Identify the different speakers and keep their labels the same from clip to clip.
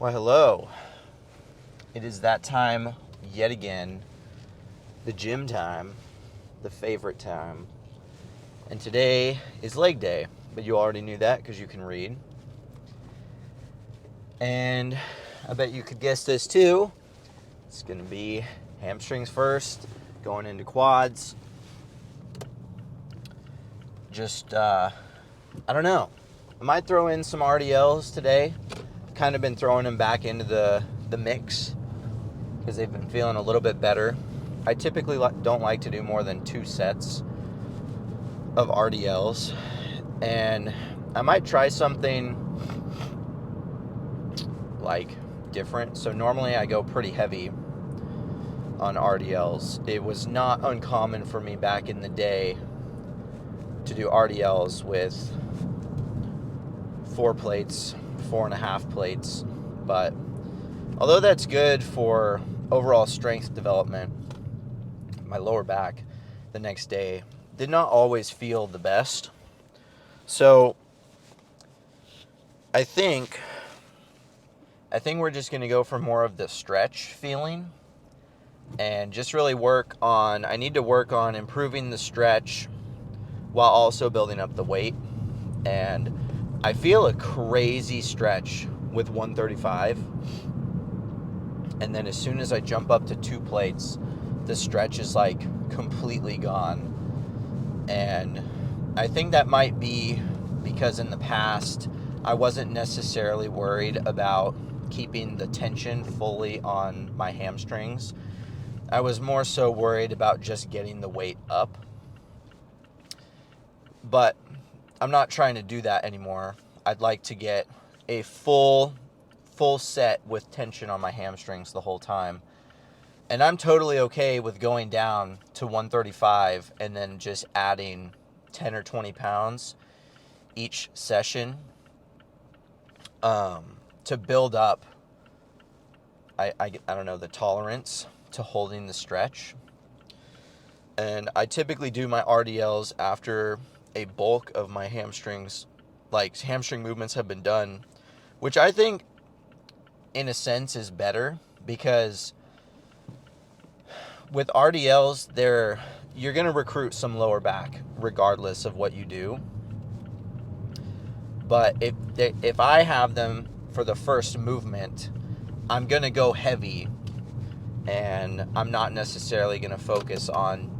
Speaker 1: Well, hello. It is that time yet again, the gym time, the favorite time. And today is leg day, but you already knew that because you can read. And I bet you could guess this too. It's going to be hamstrings first, going into quads. I don't know. I might throw in some RDLs today. Kind of been throwing them back into the mix because they've been feeling a little bit better. I typically don't like to do more than 2 sets of RDLs, and I might try something like different. So normally I go pretty heavy on RDLs. It was not uncommon for me back in the day to do RDLs with 4 plates, 4.5 plates, but although that's good for overall strength development, my lower back the next day did not always feel the best. So I think we're just going to go for more of the stretch feeling and just really I need to work on improving the stretch while also building up the weight. And I feel a crazy stretch with 135. And then as soon as I jump up to 2 plates, the stretch is like completely gone. And I think that might be because in the past, I wasn't necessarily worried about keeping the tension fully on my hamstrings. I was more so worried about just getting the weight up. But I'm not trying to do that anymore. I'd like to get a full set with tension on my hamstrings the whole time. And I'm totally okay with going down to 135 and then just adding 10 or 20 pounds each session to build up, I don't know, the tolerance to holding the stretch. And I typically do my RDLs after a bulk of my hamstrings, like hamstring movements have been done, which I think in a sense is better because with RDLs, you're going to recruit some lower back regardless of what you do. But if I have them for the first movement, I'm going to go heavy and I'm not necessarily going to focus on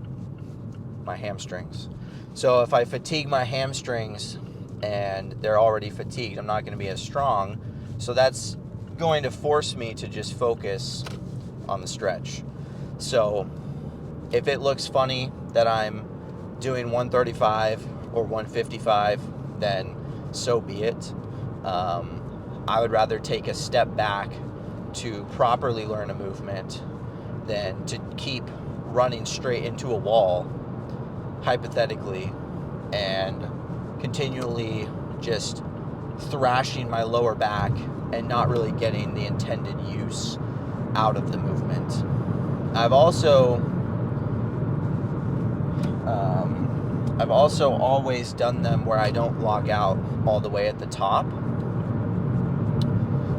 Speaker 1: my hamstrings. So if I fatigue my hamstrings and they're already fatigued, I'm not going to be as strong. So that's going to force me to just focus on the stretch. So if it looks funny that I'm doing 135 or 155, then so be it. I would rather take a step back to properly learn a movement than to keep running straight into a wall, hypothetically, and continually just thrashing my lower back and not really getting the intended use out of the movement. I've also always done them where I don't log out all the way at the top,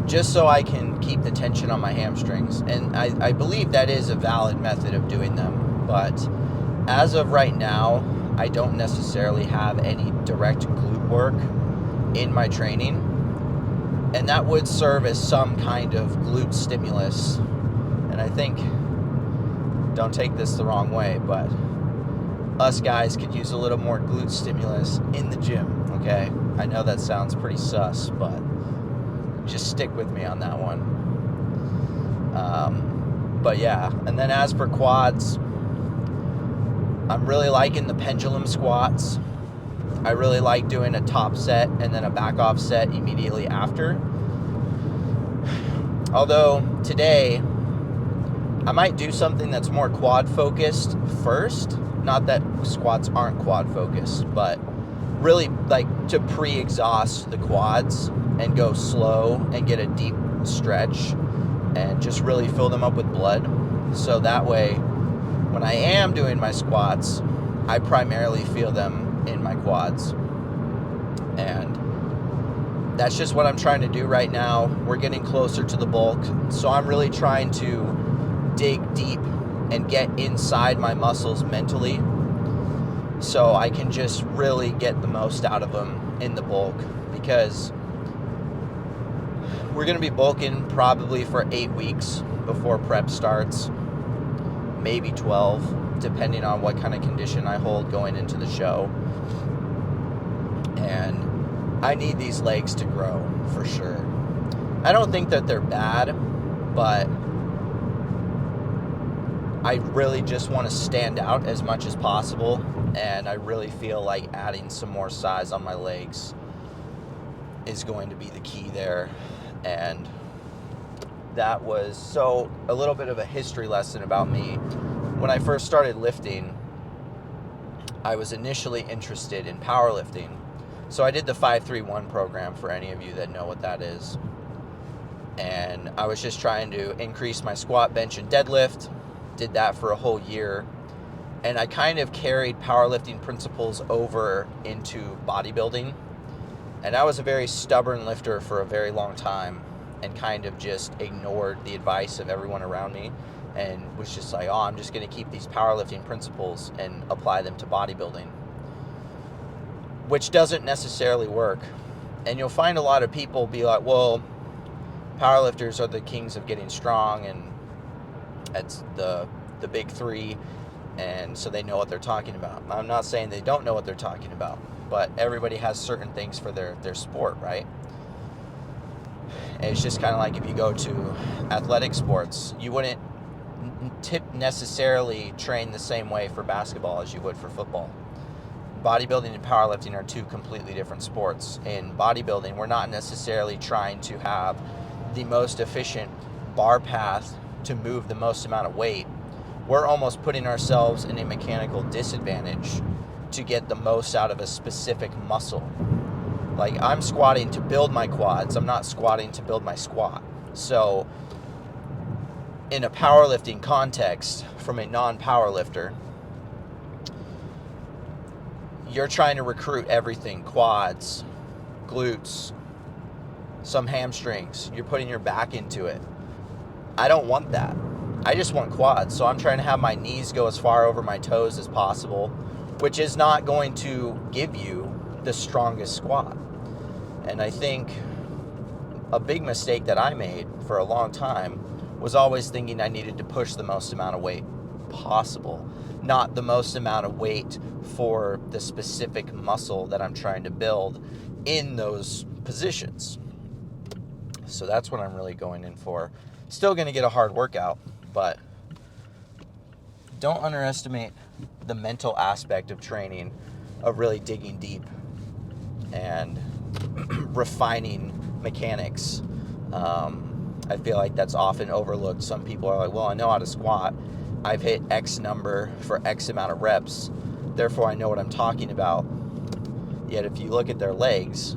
Speaker 1: just so I can keep the tension on my hamstrings. And I believe that is a valid method of doing them, but as of right now, I don't necessarily have any direct glute work in my training, and that would serve as some kind of glute stimulus. And I think, don't take this the wrong way, but us guys could use a little more glute stimulus in the gym, okay? I know that sounds pretty sus, but just stick with me on that one. But yeah, and then as for quads, I'm really liking the pendulum squats. I really like doing a top set and then a back off set immediately after. Although today, I might do something that's more quad focused first. Not that squats aren't quad focused, but really like to pre-exhaust the quads and go slow and get a deep stretch and just really fill them up with blood. So that way, when I am doing my squats, I primarily feel them in my quads. And that's just what I'm trying to do right now. We're getting closer to the bulk, so I'm really trying to dig deep and get inside my muscles mentally so I can just really get the most out of them in the bulk, because we're going to be bulking probably for 8 weeks before prep starts, maybe 12, depending on what kind of condition I hold going into the show. And I need these legs to grow for sure. I don't think that they're bad, but I really just want to stand out as much as possible, and I really feel like adding some more size on my legs is going to be the key there. And that was so a little bit of a history lesson about me. When I first started lifting, I was initially interested in powerlifting. So I did the 5-3-1 program, for any of you that know what that is. And I was just trying to increase my squat, bench, and deadlift. Did that for a whole year. And I kind of carried powerlifting principles over into bodybuilding. And I was a very stubborn lifter for a very long time, and kind of just ignored the advice of everyone around me, and was just like, oh, I'm just going to keep these powerlifting principles and apply them to bodybuilding, which doesn't necessarily work. And you'll find a lot of people be like, well, powerlifters are the kings of getting strong, and that's the big three, and so they know what they're talking about. I'm not saying they don't know what they're talking about, but everybody has certain things for their sport, right? And it's just kind of like if you go to athletic sports, you wouldn't necessarily train the same way for basketball as you would for football. Bodybuilding and powerlifting are two completely different sports. In bodybuilding, we're not necessarily trying to have the most efficient bar path to move the most amount of weight. We're almost putting ourselves in a mechanical disadvantage to get the most out of a specific muscle. Like, I'm squatting to build my quads. I'm not squatting to build my squat. So, in a powerlifting context, from a non-powerlifter, you're trying to recruit everything. Quads, glutes, some hamstrings. You're putting your back into it. I don't want that. I just want quads. So I'm trying to have my knees go as far over my toes as possible, which is not going to give you the strongest squat. And I think a big mistake that I made for a long time was always thinking I needed to push the most amount of weight possible, not the most amount of weight for the specific muscle that I'm trying to build in those positions. So that's what I'm really going in for. Still going to get a hard workout, but don't underestimate the mental aspect of training, of really digging deep and refining mechanics. I feel like that's often overlooked. Some people are like, well, I know how to squat. I've hit X number for X amount of reps. Therefore, I know what I'm talking about. Yet, if you look at their legs,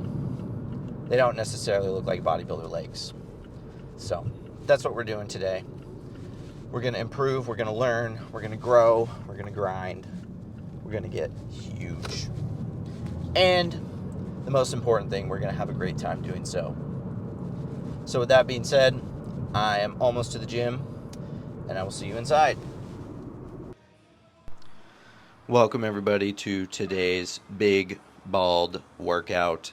Speaker 1: they don't necessarily look like bodybuilder legs. So, that's what we're doing today. We're going to improve. We're going to learn. We're going to grow. We're going to grind. We're going to get huge. And the most important thing, we're going to have a great time doing so. So with that being said, I am almost to the gym, and I will see you inside. Welcome everybody to today's big bald workout.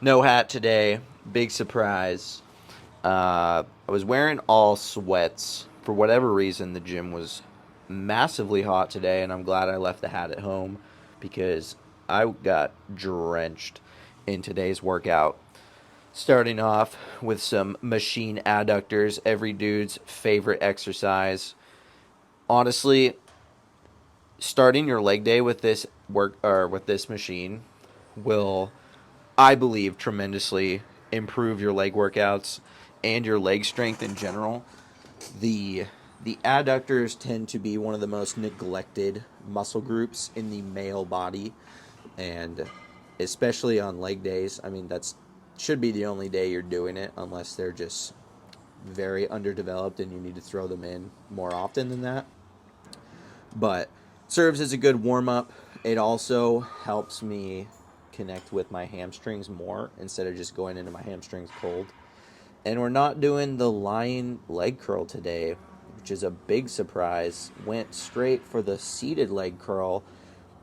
Speaker 1: No hat today, big surprise. I was wearing all sweats. For whatever reason, the gym was massively hot today, and I'm glad I left the hat at home because I got drenched in today's workout. Starting off with some machine adductors, every dude's favorite exercise. Honestly, starting your leg day with this machine will, I believe, tremendously improve your leg workouts and your leg strength in general. The adductors tend to be one of the most neglected muscle groups in the male body, and especially on leg days. I mean, that's should be the only day you're doing it, unless they're just very underdeveloped and you need to throw them in more often than that. But serves as a good warm-up. It also helps me connect with my hamstrings more instead of just going into my hamstrings cold. And we're not doing the lying leg curl today, which is a big surprise. Went straight for the seated leg curl.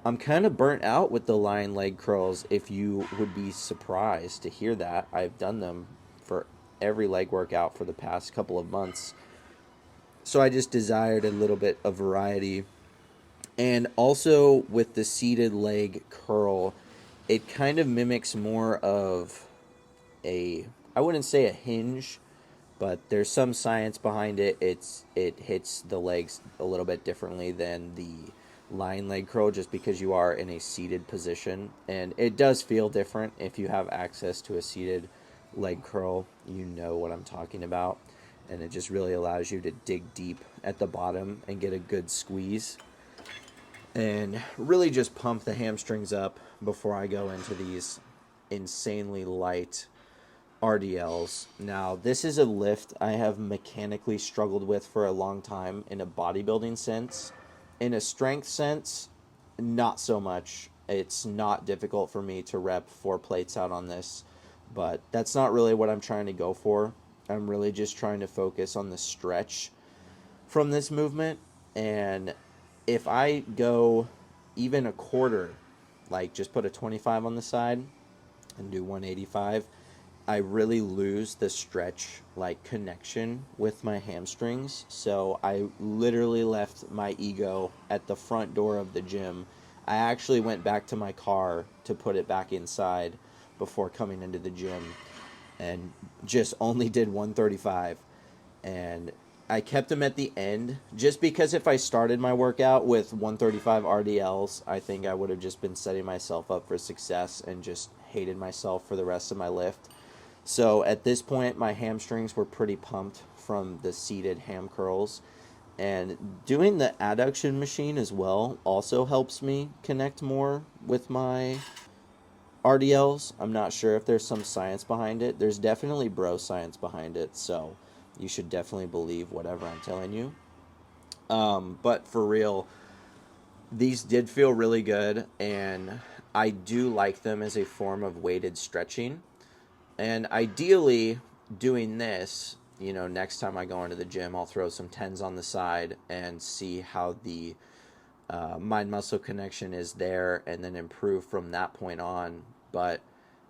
Speaker 1: I'm kind of burnt out with the lying leg curls, if you would be surprised to hear that. I've done them for every leg workout for the past couple of months. So I just desired a little bit of variety. And also with the seated leg curl, it kind of mimics more of I wouldn't say a hinge, but there's some science behind it. It hits the legs a little bit differently than the lying leg curl, just because you are in a seated position, and it does feel different. If you have access to a seated leg curl, you know what I'm talking about, and it just really allows you to dig deep at the bottom and get a good squeeze and really just pump the hamstrings up before I go into these insanely light RDLs. Now, this is a lift I have mechanically struggled with for a long time in a bodybuilding sense. In a strength sense, not so much. It's not difficult for me to rep 4 plates out on this, but that's not really what I'm trying to go for. I'm really just trying to focus on the stretch from this movement. And if I go even a quarter, like just put a 25 on the side and do 185, I really lose the stretch like connection with my hamstrings. So I literally left my ego at the front door of the gym. I actually went back to my car to put it back inside before coming into the gym, and just only did 135. And I kept them at the end just because if I started my workout with 135 RDLs, I think I would have just been setting myself up for success and just hated myself for the rest of my lift. So at this point, my hamstrings were pretty pumped from the seated ham curls. And doing the adduction machine as well also helps me connect more with my RDLs. I'm not sure if there's some science behind it. There's definitely bro science behind it, so you should definitely believe whatever I'm telling you. But for real, these did feel really good, and I do like them as a form of weighted stretching. And ideally, doing this, next time I go into the gym, I'll throw some 10s on the side and see how the mind-muscle connection is there, and then improve from that point on. But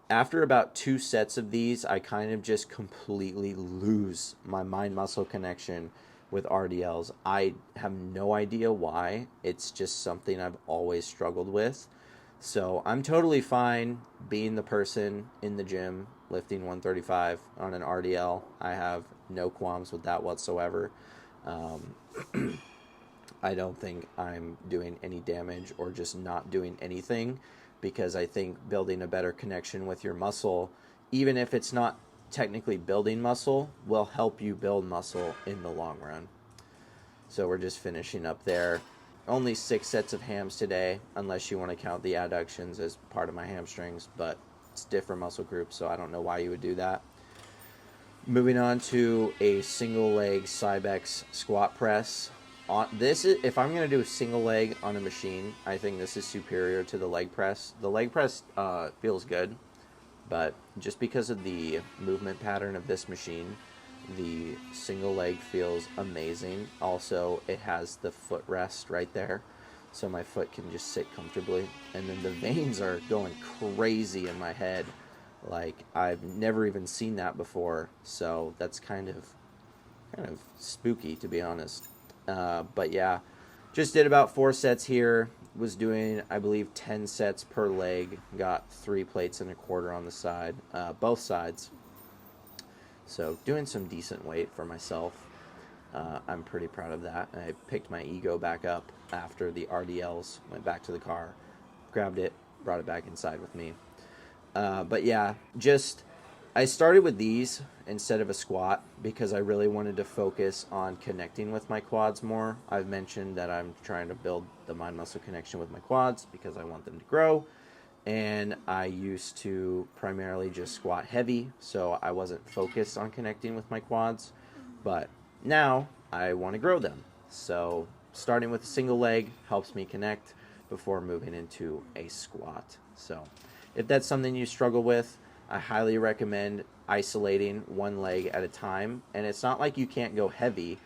Speaker 1: after about 2 sets of these, I kind of just completely lose my mind-muscle connection with RDLs. I have no idea why. It's just something I've always struggled with. So I'm totally fine being the person in the gym lifting 135 on an RDL. I have no qualms with that whatsoever. I don't think I'm doing any damage or just not doing anything, because I think building a better connection with your muscle, even if it's not technically building muscle, will help you build muscle in the long run. So we're just finishing up there. Only 6 sets of hams today, unless you want to count the adductions as part of my hamstrings, but it's different muscle groups, so I don't know why you would do that. Moving on to a single leg Cybex squat press. If I'm going to do a single leg on a machine, I think this is superior to the leg press. The leg press feels good, but just because of the movement pattern of this machine, the single leg feels amazing. Also, it has the footrest right there, so my foot can just sit comfortably. And then the veins are going crazy in my head. Like, I've never even seen that before, so that's kind of spooky, to be honest. But yeah, just did about 4 sets here. Was doing, I believe, 10 sets per leg. Got 3 plates and a quarter on the side, both sides. So doing some decent weight for myself. I'm pretty proud of that. I picked my ego back up after the RDLs, went back to the car, grabbed it, brought it back inside with me. But yeah, I started with these instead of a squat because I really wanted to focus on connecting with my quads more. I've mentioned that I'm trying to build the mind-muscle connection with my quads because I want them to grow. And I used to primarily just squat heavy, so I wasn't focused on connecting with my quads. But now I want to grow them. So starting with a single leg helps me connect before moving into a squat. So If that's something you struggle with, I highly recommend isolating one leg at a time. And it's not like you can't go heavy.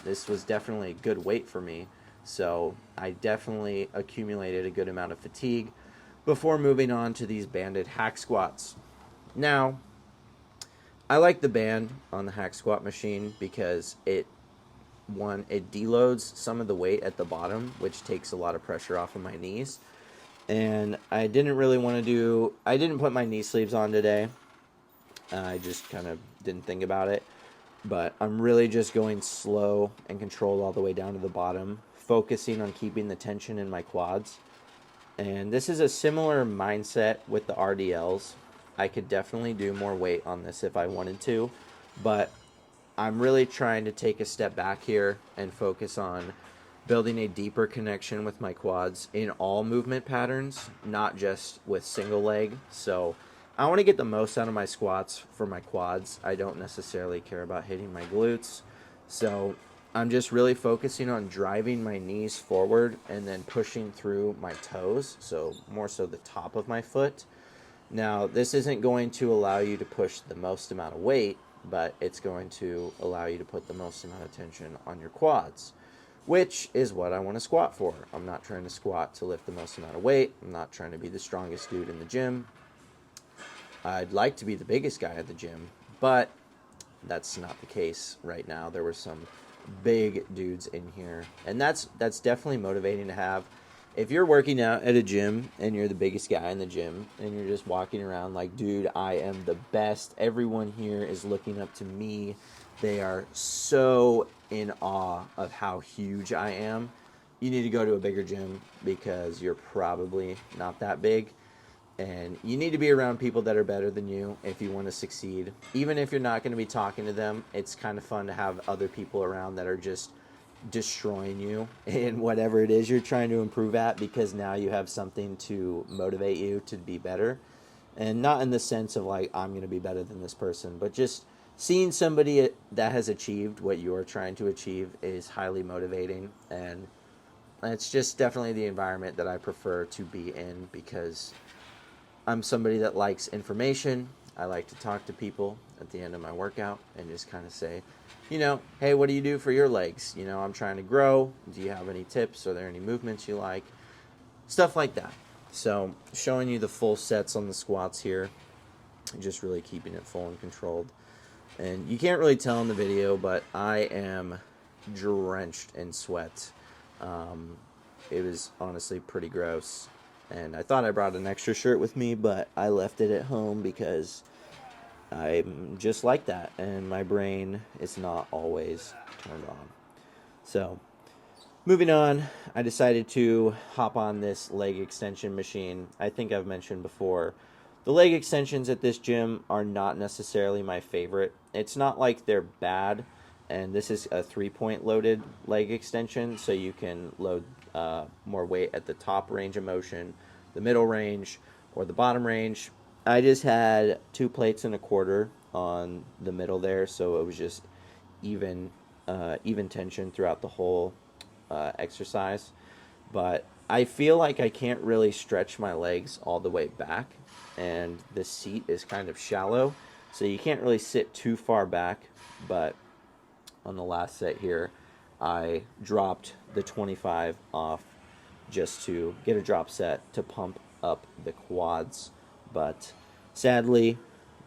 Speaker 1: This was definitely a good weight for me. So I definitely accumulated a good amount of fatigue before moving on to these banded hack squats. Now, I like the band on the hack squat machine because it deloads some of the weight at the bottom, which takes a lot of pressure off of my knees. And I didn't put my knee sleeves on today. I just kind of didn't think about it. But I'm really just going slow and controlled all the way down to the bottom, focusing on keeping the tension in my quads. And this is a similar mindset with the RDLs. I could definitely do more weight on this if I wanted to, but I'm really trying to take a step back here and focus on building a deeper connection with my quads in all movement patterns, not just with single leg. So I want to get the most out of my squats for my quads. I don't necessarily care about hitting my glutes. So I'm just really focusing on driving my knees forward and then pushing through my toes, so more so the top of my foot. Now, this isn't going to allow you to push the most amount of weight, but it's going to allow you to put the most amount of tension on your quads, which is what I want to squat for. I'm not trying to squat to lift the most amount of weight. I'm not trying to be the strongest dude in the gym. I'd like to be the biggest guy at the gym, but that's not the case right now. There were some big dudes in here, and that's definitely motivating to have. If you're working out at a gym and you're the biggest guy in the gym and you're just walking around like, dude, I am the best, everyone here is looking up to me, they are so in awe of how huge I am, you need to go to a bigger gym because you're probably not that big. And you need to be around people that are better than you if you want to succeed. Even if you're not going to be talking to them, it's kind of fun to have other people around that are just destroying you in whatever it is you're trying to improve at, because now you have something to motivate you to be better. And not in the sense of like, I'm going to be better than this person, but just seeing somebody that has achieved what you're trying to achieve is highly motivating. And it's just definitely the environment that I prefer to be in, because I'm somebody that likes information. I like to talk to people at the end of my workout and just kind of say, hey, what do you do for your legs? I'm trying to grow. Do you have any tips? Are there any movements you like? Stuff like that. So showing you the full sets on the squats here, just really keeping it full and controlled. And you can't really tell in the video, but I am drenched in sweat. It was honestly pretty gross. And I thought I brought an extra shirt with me, but I left it at home because I'm just like that, and my brain is not always turned on. So, moving on, I decided to hop on this leg extension machine. I think I've mentioned before, the leg extensions at this gym are not necessarily my favorite. It's not like they're bad, and this is a 3-point loaded leg extension, so you can load more weight at the top range of motion, the middle range, or the bottom range. I just had 2 plates and a quarter on the middle there, so it was just even tension throughout the whole exercise. But I feel like I can't really stretch my legs all the way back, and the seat is kind of shallow, so you can't really sit too far back. But on the last set here, I dropped the 25 off just to get a drop set to pump up the quads. But sadly,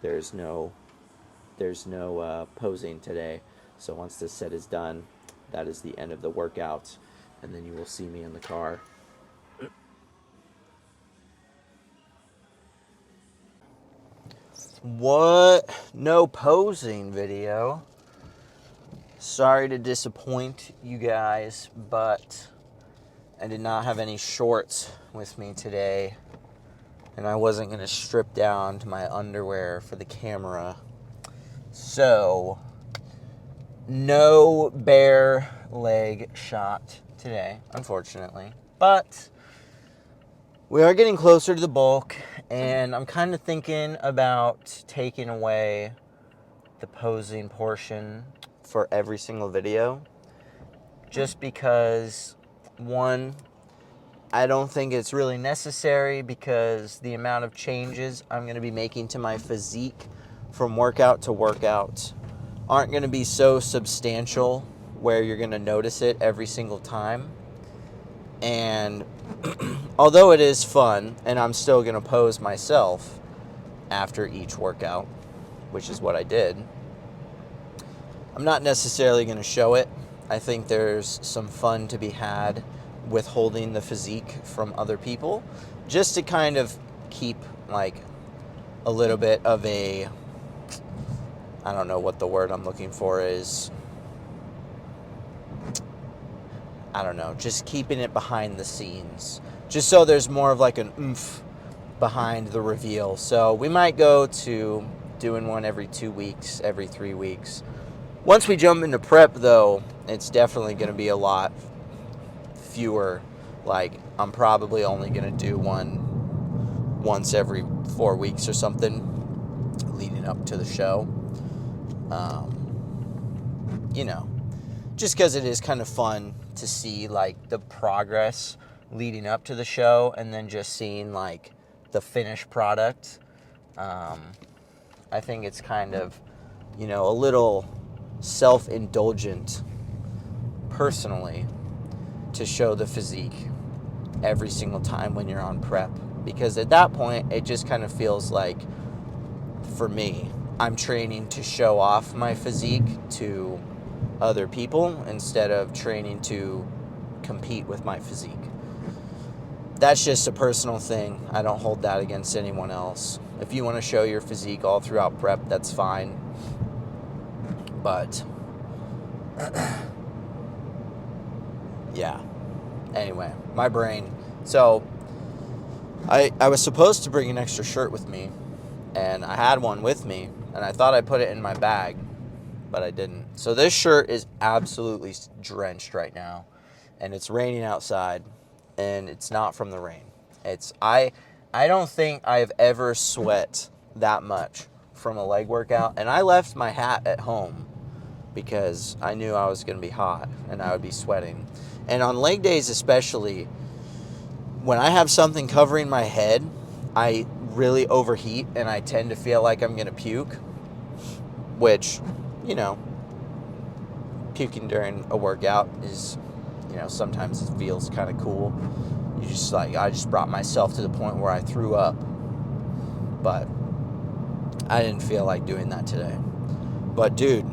Speaker 1: there's no posing today. So once this set is done, that is the end of the workout, and then you will see me in the car. What? No posing video? Sorry to disappoint you guys, but I did not have any shorts with me today, and I wasn't going to strip down to my underwear for the camera. So, no bare leg shot today, unfortunately. But we are getting closer to the bulk, and I'm kind of thinking about taking away the posing portion for every single video, just because, one, I don't think it's really necessary because the amount of changes I'm going to be making to my physique from workout to workout aren't going to be so substantial where you're going to notice it every single time. And although it is fun, and I'm still going to pose myself after each workout, which is what I did, I'm not necessarily going to show it. I think there's some fun to be had withholding the physique from other people, just to kind of keep like a little bit of a, I don't know what the word I'm looking for is. I don't know, just keeping it behind the scenes, just so there's more of like an oomph behind the reveal. So we might go to doing one every 2 weeks, every 3 weeks. Once we jump into prep, though, it's definitely going to be a lot fewer. Like, I'm probably only going to do one once every 4 weeks or something leading up to the show. You know, just because it is kind of fun to see, like, the progress leading up to the show and then just seeing, like, the finished product. I think it's kind of, you know, a little self-indulgent, personally, to show the physique every single time when you're on prep. Because at that point, it just kind of feels like, for me, I'm training to show off my physique to other people instead of training to compete with my physique. That's just a personal thing. I don't hold that against anyone else. If you want to show your physique all throughout prep, that's fine. But yeah. Anyway, my brain. So I was supposed to bring an extra shirt with me, and I had one with me, and I thought I put it in my bag, but I didn't. So this shirt is absolutely drenched right now, and it's raining outside, and it's not from the rain. I don't think I've ever sweat that much from a leg workout, and I left my hat at home because I knew I was going to be hot and I would be sweating. And on leg days especially, when I have something covering my head, I really overheat and I tend to feel like I'm going to puke, which, you know, puking during a workout is, you know, sometimes it feels kind of cool. You just like, I just brought myself to the point where I threw up, but I didn't feel like doing that today. But dude,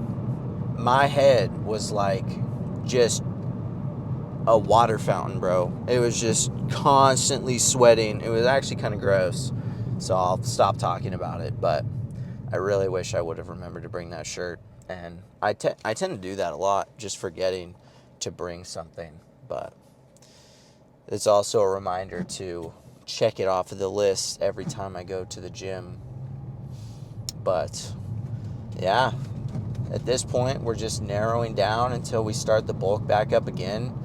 Speaker 1: my head was like just a water fountain, bro. It was just constantly sweating. It was actually kind of gross. So I'll stop talking about it, but I really wish I would have remembered to bring that shirt. And I tend to do that a lot, just forgetting to bring something. But it's also a reminder to check it off of the list every time I go to the gym. But yeah, at this point, we're just narrowing down until we start the bulk back up again.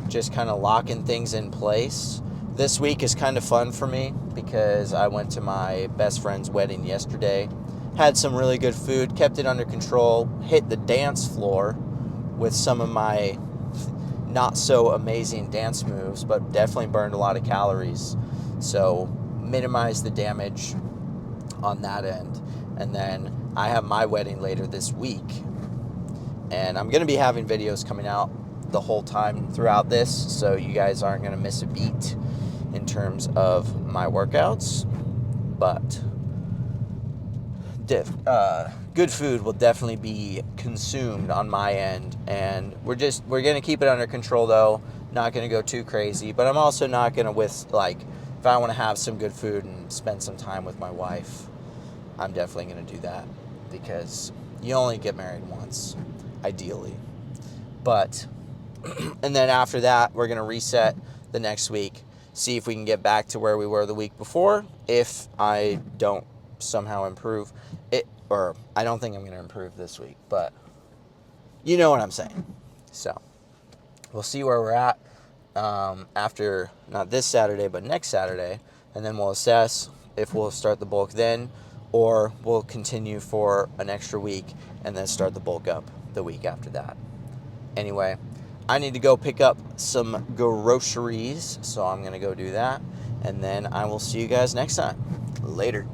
Speaker 1: Just kind of locking things in place. This week is kind of fun for me because I went to my best friend's wedding yesterday. Had some really good food, kept it under control, hit the dance floor with some of my not so amazing dance moves, but definitely burned a lot of calories. So minimize the damage on that end. And then I have my wedding later this week. And I'm going to be having videos coming out the whole time throughout this, so you guys aren't going to miss a beat in terms of my workouts. But good food will definitely be consumed on my end, and we're going to keep it under control, though. Not going to go too crazy, but I'm also not going to if I want to have some good food and spend some time with my wife, I'm definitely going to do that, because you only get married once, ideally. But and then after that, we're going to reset the next week, see if we can get back to where we were the week before. If I don't somehow improve it, or I don't think I'm going to improve this week, but you know what I'm saying. So we'll see where we're at after, not this Saturday, but next Saturday, and then we'll assess if we'll start the bulk then, or we'll continue for an extra week and then start the bulk up the week after that. Anyway, I need to go pick up some groceries, so I'm going to go do that. And then I will see you guys next time. Later.